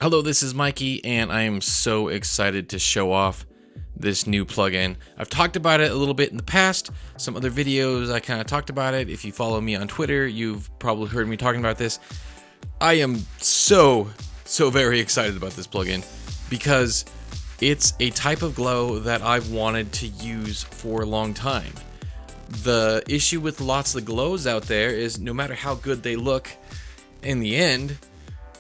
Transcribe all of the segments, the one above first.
Hello, this is Mikey, and I am so excited to show off this new plugin. I've talked about it a little bit in the past. Some other videos I kind of talked about it. If you follow me on Twitter, you've probably heard me talking about this. I am so very excited about this plugin because it's a type of glow that I've wanted to use for a long time. The issue with lots of the glows out there is no matter how good they look, in the end,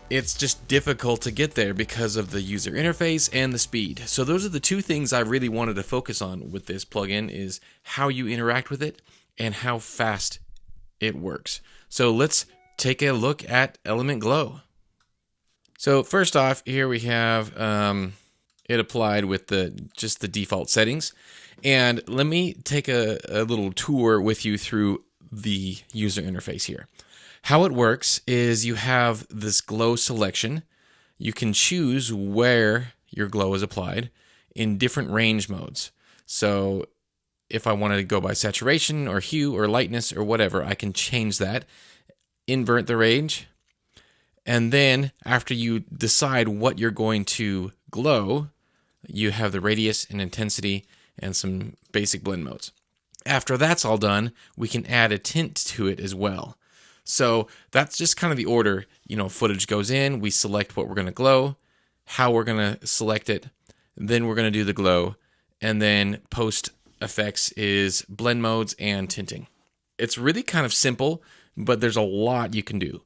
it's just difficult to get there because of the user interface and the speed. So those are the two things I really wanted to focus on with this plugin, is how you interact with it and how fast it works. So let's take a look at Element Glow. So first off, here we have it applied with just the default settings. And let me take a little tour with you through the user interface here. How it works is you have this glow selection. You can choose where your glow is applied in different range modes. So if I wanted to go by saturation or hue or lightness or whatever, I can change that, invert the range, and then after you decide what you're going to glow, you have the radius and intensity and some basic blend modes. After that's all done, we can add a tint to it as well. So that's just kind of the order, footage goes in, we select what we're going to glow, how we're going to select it, then we're going to do the glow, and then post effects is blend modes and tinting. It's really kind of simple, but there's a lot you can do.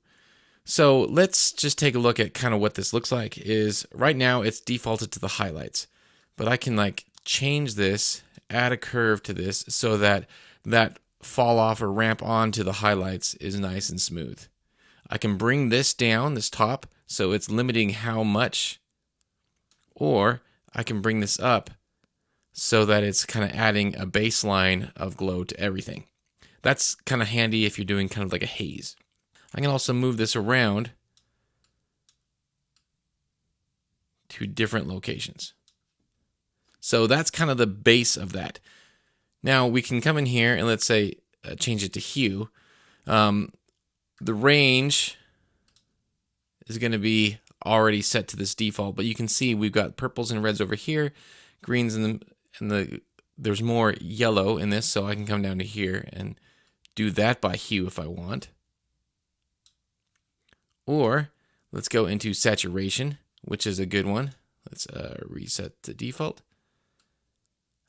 So let's just take a look at kind of what this looks like. Is right now it's defaulted to the highlights, but I can change this, add a curve to this so that fall off or ramp on to the highlights is nice and smooth. I can bring this down, this top, so it's limiting how much, or I can bring this up so that it's kind of adding a baseline of glow to everything. That's kind of handy if you're doing kind of like a haze. I can also move this around to different locations. So that's kind of the base of that. Now we can come in here and let's say change it to hue. The range is going to be already set to this default, but you can see we've got purples and reds over here, greens and there's more yellow in this, so I can come down to here and do that by hue if I want. Or let's go into saturation, which is a good one. Let's reset to default.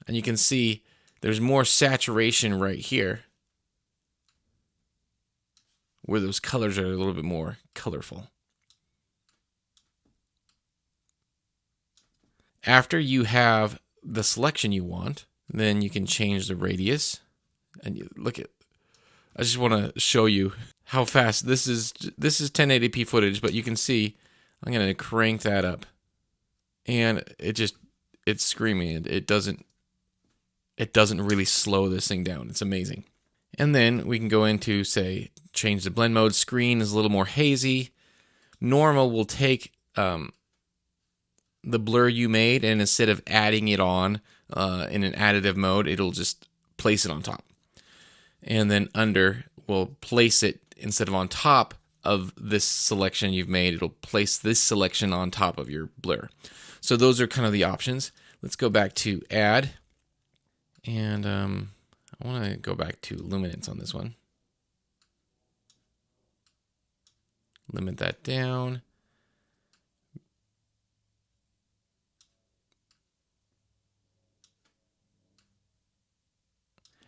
And you can see there's more saturation right here, where those colors are a little bit more colorful. After you have the selection you want, then you can change the radius. And you look at, I just want to show you how fast this is 1080p footage, but you can see I'm going to crank that up. And it's screaming. It doesn't really slow this thing down. It's amazing. And then we can go into, say, change the blend mode. Screen is a little more hazy. Normal will take the blur you made, and instead of adding it on in an additive mode, it'll just place it on top. And then under will place it, instead of on top of this selection you've made, it'll place this selection on top of your blur. So those are kind of the options. Let's go back to add. And I want to go back to luminance on this one. Limit that down.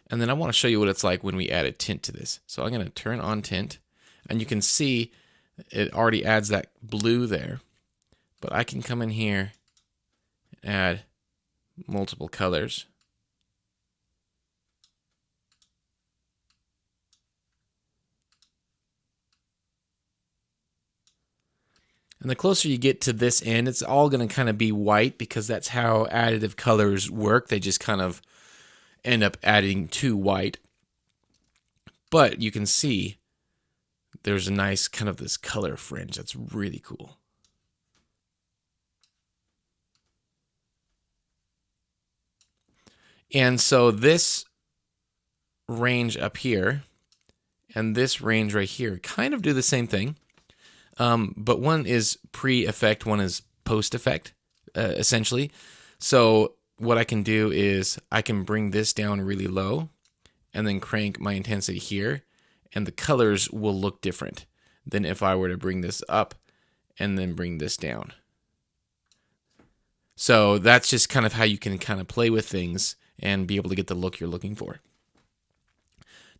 And then I want to show you what it's like when we add a tint to this. So I'm going to turn on tint, and you can see it already adds that blue there. But I can come in here and add multiple colors. And the closer you get to this end, it's all going to kind of be white because that's how additive colors work. They just kind of end up adding to white. But you can see there's a nice kind of this color fringe that's really cool. And so this range up here and this range right here kind of do the same thing. But one is pre-effect, one is post-effect, essentially. So what I can do is I can bring this down really low and then crank my intensity here, and the colors will look different than if I were to bring this up and then bring this down. So that's just kind of how you can kind of play with things and be able to get the look you're looking for.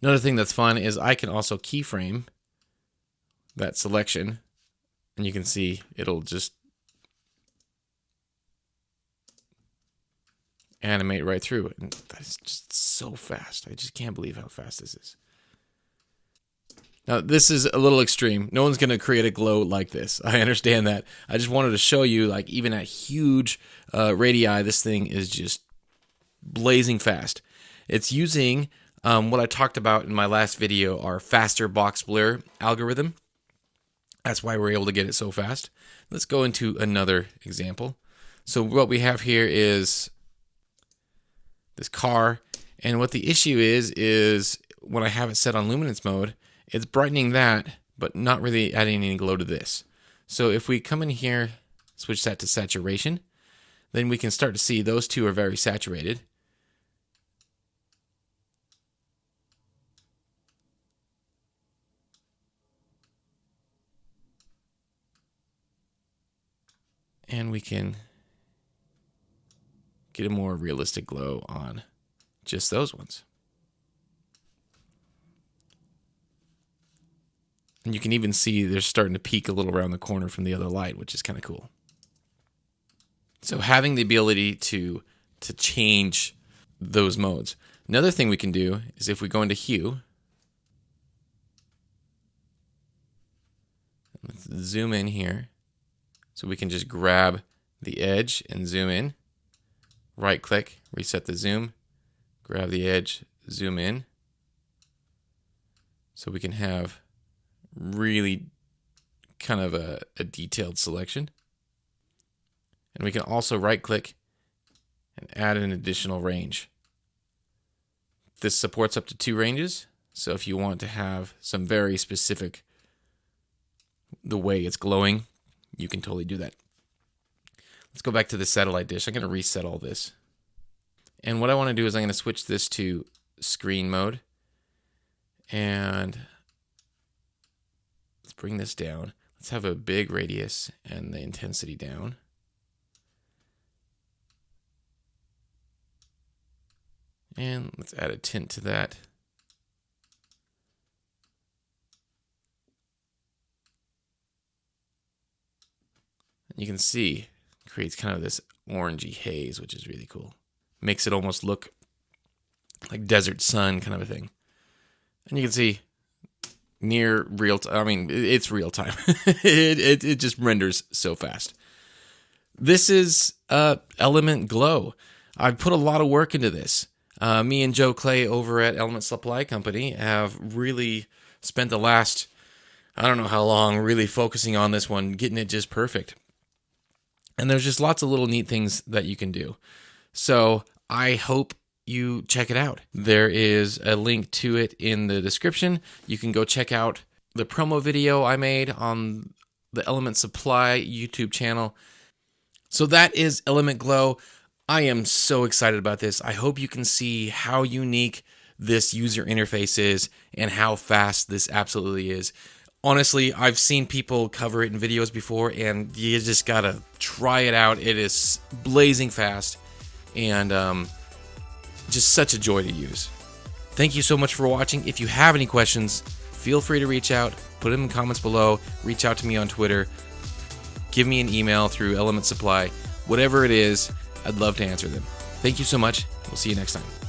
Another thing that's fun is I can also keyframe that selection, and you can see it'll just animate right through it. And that's just so fast. I just can't believe how fast this is. Now, this is a little extreme. No one's going to create a glow like this. I understand that. I just wanted to show you, like, even at huge radii, this thing is just blazing fast. It's using what I talked about in my last video, our faster box blur algorithm. That's why we're able to get it so fast. Let's go into another example. So what we have here is this car, and what the issue is when I have it set on luminance mode, it's brightening that, but not really adding any glow to this. So if we come in here, switch that to saturation, then we can start to see those two are very saturated. And we can get a more realistic glow on just those ones. And you can even see they're starting to peak a little around the corner from the other light, which is kind of cool. So having the ability to change those modes. Another thing we can do is if we go into hue, let's zoom in here. So we can just grab the edge and zoom in. Right click, reset the zoom, grab the edge, zoom in. So we can have really kind of a detailed selection. And we can also right click and add an additional range. This supports up to 2 ranges. So if you want to have some very specific, the way it's glowing, you can totally do that. Let's go back to the satellite dish. I'm going to reset all this. And what I want to do is I'm going to switch this to screen mode. And let's bring this down. Let's have a big radius and the intensity down. And let's add a tint to that. You can see it creates kind of this orangey haze, which is really cool. Makes it almost look like desert sun kind of a thing. And you can see near real time. I mean, it's real time. it just renders so fast. This is Element Glow. I've put a lot of work into this. Me and Joe Clay over at Element Supply Company have really spent the last, I don't know how long, really focusing on this one, getting it just perfect. And there's just lots of little neat things that you can do. So I hope you check it out. There is a link to it in the description. You can go check out the promo video I made on the Element Supply YouTube channel. So that is Element Glow. I am so excited about this. I hope you can see how unique this user interface is and how fast this absolutely is. Honestly, I've seen people cover it in videos before, and you just gotta try it out. It is blazing fast and just such a joy to use. Thank you so much for watching. If you have any questions, feel free to reach out. Put them in the comments below. Reach out to me on Twitter. Give me an email through Element Supply. Whatever it is, I'd love to answer them. Thank you so much. We'll see you next time.